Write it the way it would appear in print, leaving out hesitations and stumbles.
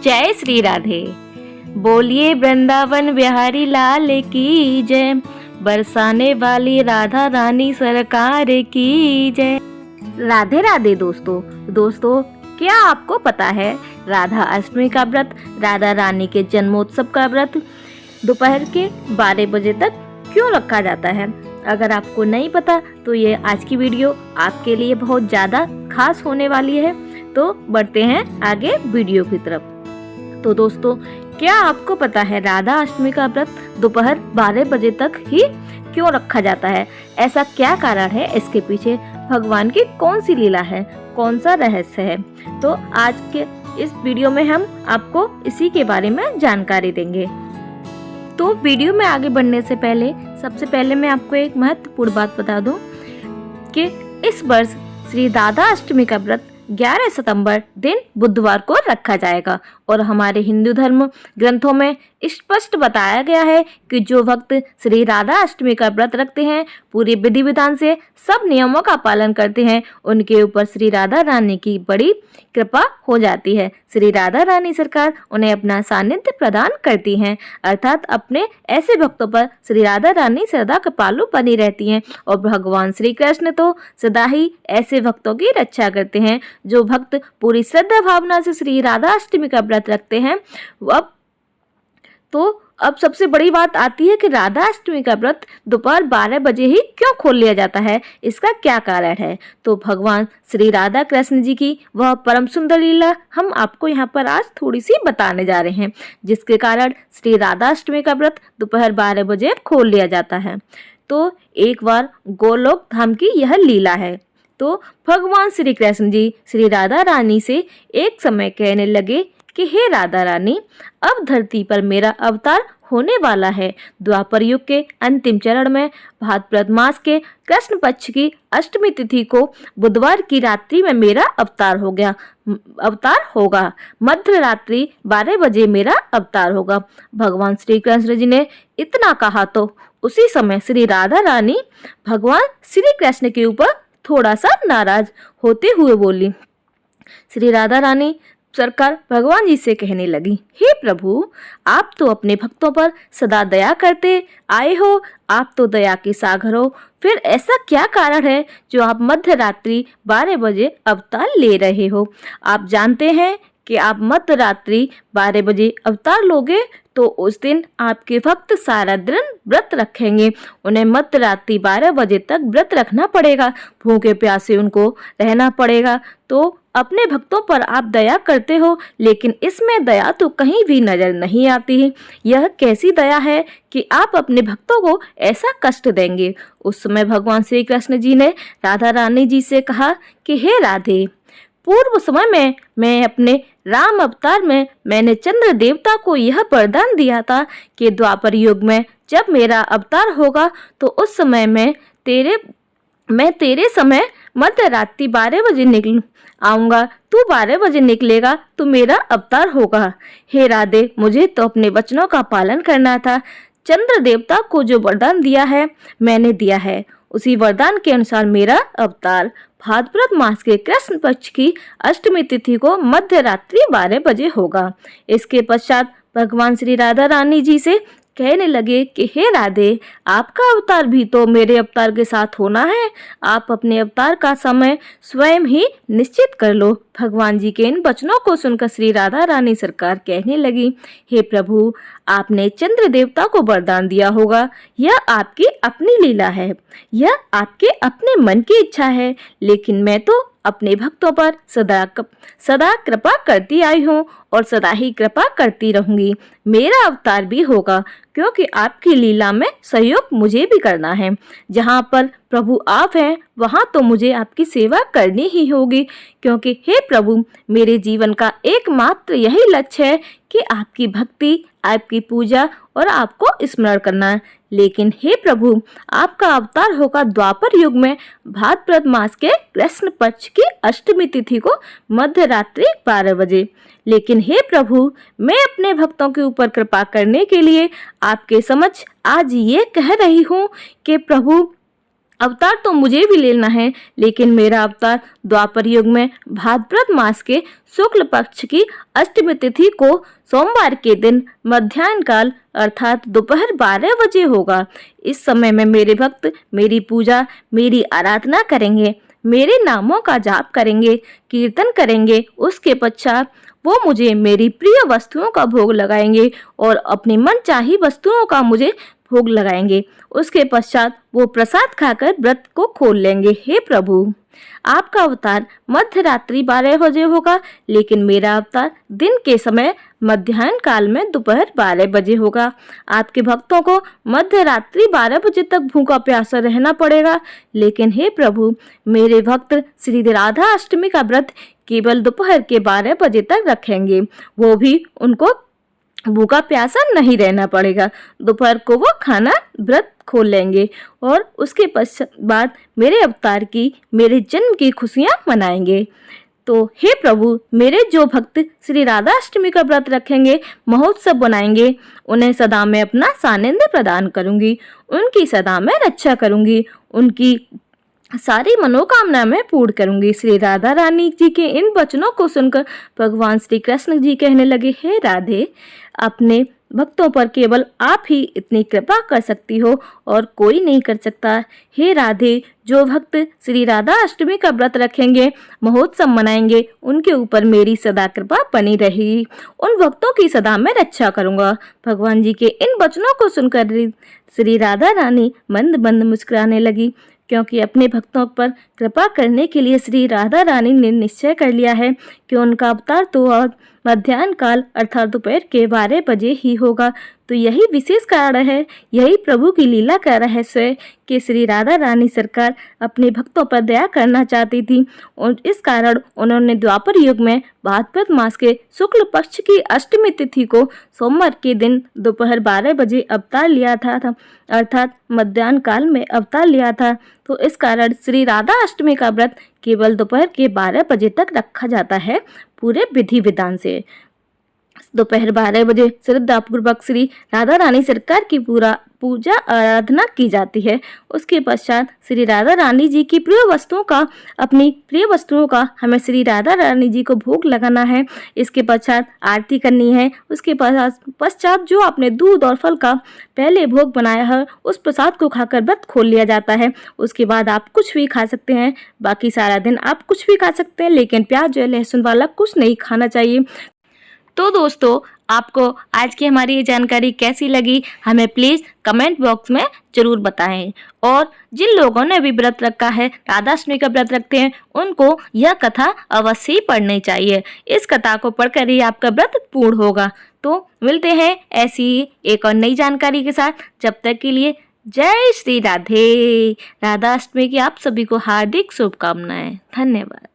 जय श्री राधे। बोलिए वृंदावन बिहारी लाल की जय। बरसाने वाली राधा रानी सरकार की जय। राधे राधे दोस्तों, क्या आपको पता है राधा अष्टमी का व्रत, राधा रानी के जन्मोत्सव का व्रत दोपहर के 12 बजे तक क्यों रखा जाता है? अगर आपको नहीं पता तो ये आज की वीडियो आपके लिए बहुत ज़्यादा खास होने वाली है। तो बढ़ते हैं आगे वीडियो की तरफ। तो दोस्तों, क्या आपको पता है राधा अष्टमी का व्रत दोपहर 12 बजे तक ही क्यों रखा जाता है? ऐसा क्या कारण है? इसके पीछे भगवान की कौन सी लीला है, कौन सा रहस्य है? तो आज के इस वीडियो में हम आपको इसी के बारे में जानकारी देंगे। तो वीडियो में आगे बढ़ने से पहले सबसे पहले मैं आपको एक महत्वपूर्ण बात बता दूं कि इस वर्ष श्री राधा अष्टमी का व्रत 11 सितंबर दिन बुधवार को रखा जाएगा और हमारे हिंदू धर्म ग्रंथों में स्पष्ट बताया गया है कि जो भक्त श्री राधा अष्टमी का व्रत रखते हैं, पूरे विधि विधान से सब नियमों का पालन करते हैं, उनके ऊपर श्री राधा रानी की बड़ी कृपा हो जाती है। श्री राधा रानी सरकार उन्हें अपना सानिध्य प्रदान करती हैं, अर्थात अपने ऐसे भक्तों पर श्री राधा रानी सदा कृपालु बनी रहती हैं और भगवान श्री कृष्ण तो सदा ही ऐसे भक्तों की रक्षा करते हैं। जो भक्त पूरी श्रद्धा भावना से श्री राधा अष्टमी का व्रत रखते हैं, अब सबसे बड़ी बात आती है कि राधा अष्टमी का व्रत दोपहर 12 बजे ही क्यों खोल लिया जाता है? इसका क्या कारण है? तो भगवान श्री राधा कृष्ण जी की वह परम सुंदर लीला हम आपको यहाँ पर आज थोड़ी सी बताने जा रहे हैं, जिसके कारण श्री राधा अष्टमी का व्रत दोपहर 12 बजे खोल लिया जाता है। तो एक बार गोलोक धाम की यह लीला है। तो भगवान श्री कृष्ण जी श्री राधा रानी से एक समय कहने लगे कि हे राधा रानी, अब धरती पर मेरा अवतार होने वाला है। द्वापर युग के अंतिम चरण में भाद्रपद मास के कृष्ण पक्ष की अष्टमी तिथि को बुधवार की रात्रि में मेरा अवतार होगा। मध्य रात्रि 12 बजे मेरा अवतार होगा। भगवान श्री कृष्ण जी ने इतना कहा तो उसी समय श्री राधा रानी भगवान श्री कृष्ण के ऊपर थोड़ा सा नाराज होते हुए बोली। श्री राधा रानी सरकार भगवान जी से कहने लगी, हे प्रभु, आप तो अपने भक्तों पर सदा दया करते आए हो, आप तो दया के सागर हो। फिर ऐसा क्या कारण है जो आप मध्य रात्रि 12 बजे अवतार ले रहे हो? आप जानते हैं कि आप मध्य रात्रि 12 बजे अवतार लोगे तो उस दिन आपके भक्त सारा दिन व्रत रखेंगे। उन्हें मध्य रात्रि 12 बजे तक व्रत रखना पड़ेगा, भूखे प्यासे उनको रहना पड़ेगा। तो अपने भक्तों पर आप दया करते हो, लेकिन इसमें दया तो कहीं भी नजर नहीं आती है। यह कैसी दया है कि आप अपने भक्तों को ऐसा कष्ट देंगे? उस समय भगवान श्री कृष्ण जी ने राधा रानी जी से कहा कि हे राधे, पूर्व समय में मैं अपने राम अवतार में मैंने चंद्र देवता को यह वरदान दिया था कि द्वापर युग में जब मेरा अवतार होगा तो उस समय मैं तेरे समय मध्य रात्रि 12 बजे निकल आऊंगा। तू 12 बजे निकलेगा तो मेरा अवतार होगा। हे राधे, मुझे तो अपने वचनों का पालन करना था। चंद्र देवता को जो वरदान दिया है मैंने दिया है, उसी वरदान के अनुसार मेरा अवतार भाद्रपद मास के कृष्ण पक्ष की अष्टमी तिथि को मध्य रात्रि 12 बजे होगा। इसके पश्चात भगवान श्री राधा रानी जी से कहने लगे कि हे राधे, आपका अवतार भी तो मेरे अवतार के साथ होना है। आप अपने अवतार का समय स्वयं ही निश्चित कर लो। भगवान जी के इन वचनों को सुनकर श्री राधा रानी सरकार कहने लगी, हे प्रभु, आपने चंद्र देवता को वरदान दिया होगा। यह आपकी अपनी लीला है, यह आपके अपने मन की इच्छा है, लेकिन मैं तो अपने भक्तों पर सदा कृपा करती आई हूँ और सदा ही कृपा करती रहूंगी। मेरा अवतार भी होगा, क्योंकि आपकी लीला में सहयोग मुझे भी करना है। जहाँ पर प्रभु आप हैं वहाँ तो मुझे आपकी सेवा करनी ही होगी, क्योंकि हे प्रभु, मेरे जीवन का एकमात्र यही लक्ष्य है कि आपकी भक्ति, आपकी पूजा और आपको स्मरण करना है। लेकिन हे प्रभु, आपका अवतार होगा द्वापर युग में भाद्रपद मास के कृष्ण पक्ष की अष्टमी तिथि को मध्य रात्रि 12 बजे। लेकिन हे प्रभु, मैं अपने भक्तों के ऊपर कृपा करने के लिए आपके समक्ष आज ये कह रही हूँ कि प्रभु, अवतार तो मुझे भी लेना है, लेकिन मेरा अवतार द्वापर युग में भाद्रपद मास के शुक्ल पक्ष की अष्टमी तिथि को सोमवार के दिन मध्याह्न काल अर्थात दोपहर 12 बजे होगा। इस समय में मेरे भक्त मेरी पूजा, मेरी आराधना करेंगे, मेरे नामों का जाप करेंगे, कीर्तन करेंगे। उसके पश्चात वो मुझे मेरी प्रिय वस्तुओं का भोग लगाएंगे और अपनी मनचाही वस्तुओं का मुझे भोग लगाएंगे। उसके पश्चात वो प्रसाद खाकर व्रत को खोल लेंगे। हे प्रभु, आपका अवतार मध्य रात्रि 12 बजे होगा, लेकिन मेरा अवतार दिन के समय मध्याह्न काल में दोपहर 12 बजे होगा। आपके भक्तों को मध्य रात्रि 12 बजे तक भूखा प्यासा रहना पड़ेगा, लेकिन हे प्रभु, मेरे भक्त श्री राधा अष्टमी का व्रत केवल दोपहर के 12 बजे तक रखेंगे। वो भी उनको भूखा प्यासा नहीं रहना पड़ेगा। दोपहर को वो खाना व्रत खोल लेंगे और उसके बाद मेरे अवतार की, मेरे जन्म की खुशियां मनाएंगे। तो हे प्रभु, मेरे जो भक्त श्री राधा अष्टमी का व्रत रखेंगे, महोत्सव बनाएंगे, उन्हें सदा मैं अपना सानिध्य प्रदान करूंगी, उनकी सदा मैं रक्षा करूंगी, उनकी सारी मनोकामना मैं पूर्ण करूंगी। श्री राधा रानी जी के इन वचनों को सुनकर भगवान श्री कृष्ण जी कहने लगे, हे राधे, अपने भक्तों पर केवल आप ही इतनी कृपा कर सकती हो और कोई नहीं कर सकता। हे राधे, जो भक्त श्री राधा अष्टमी का व्रत रखेंगे, महोत्सव मनाएंगे, उनके ऊपर मेरी सदा कृपा बनी रहेगी। उन भक्तों की सदा मैं रक्षा करूंगा। भगवान जी के इन वचनों को सुनकर श्री राधा रानी मंद मंद मुस्कुराने लगी, क्योंकि अपने भक्तों पर कृपा करने के लिए श्री राधा रानी ने निश्चय कर लिया है कि उनका अवतार तो मध्याह्न काल अर्थात दोपहर के 12 बजे ही होगा। तो यही विशेष कारण है, यही प्रभु की लीला का रहस्य है कि श्री राधा रानी सरकार अपने भक्तों पर दया करना चाहती थी और इस कारण उन्होंने द्वापर युग में भाद्रपद मास के शुक्ल पक्ष की अष्टमी तिथि को सोमवार के दिन दोपहर 12 बजे अवतार लिया था अर्थात मध्याह्न काल में अवतार लिया था। तो इस कारण श्री राधा अष्टमी का व्रत केवल दोपहर के 12 बजे तक रखा जाता है पूरे विधि विधान से। दोपहर 12 बजे श्रद्धापूर्वक श्री राधा रानी सरकार की पूजा आराधना की जाती है। उसके पश्चात श्री राधा रानी जी की प्रिय वस्तुओं का, अपनी प्रिय वस्तुओं का हमें श्री राधा रानी जी को भोग लगाना है। इसके पश्चात आरती करनी है। उसके पश्चात जो आपने दूध और फल का पहले भोग बनाया है, उस प्रसाद को खाकर व्रत खोल लिया जाता है। उसके बाद आप कुछ भी खा सकते हैं, बाकी सारा दिन आप कुछ भी खा सकते हैं, लेकिन प्याज या लहसुन वाला कुछ नहीं खाना चाहिए। तो दोस्तों, आपको आज की हमारी ये जानकारी कैसी लगी, हमें प्लीज़ कमेंट बॉक्स में ज़रूर बताएं। और जिन लोगों ने भी व्रत रखा है, राधाष्टमी का व्रत रखते हैं, उनको यह कथा अवश्य ही पढ़नी चाहिए। इस कथा को पढ़कर ही आपका व्रत पूर्ण होगा। तो मिलते हैं ऐसी ही एक और नई जानकारी के साथ। जब तक के लिए जय श्री राधे। राधाष्टमी की आप सभी को हार्दिक शुभकामनाएं। धन्यवाद।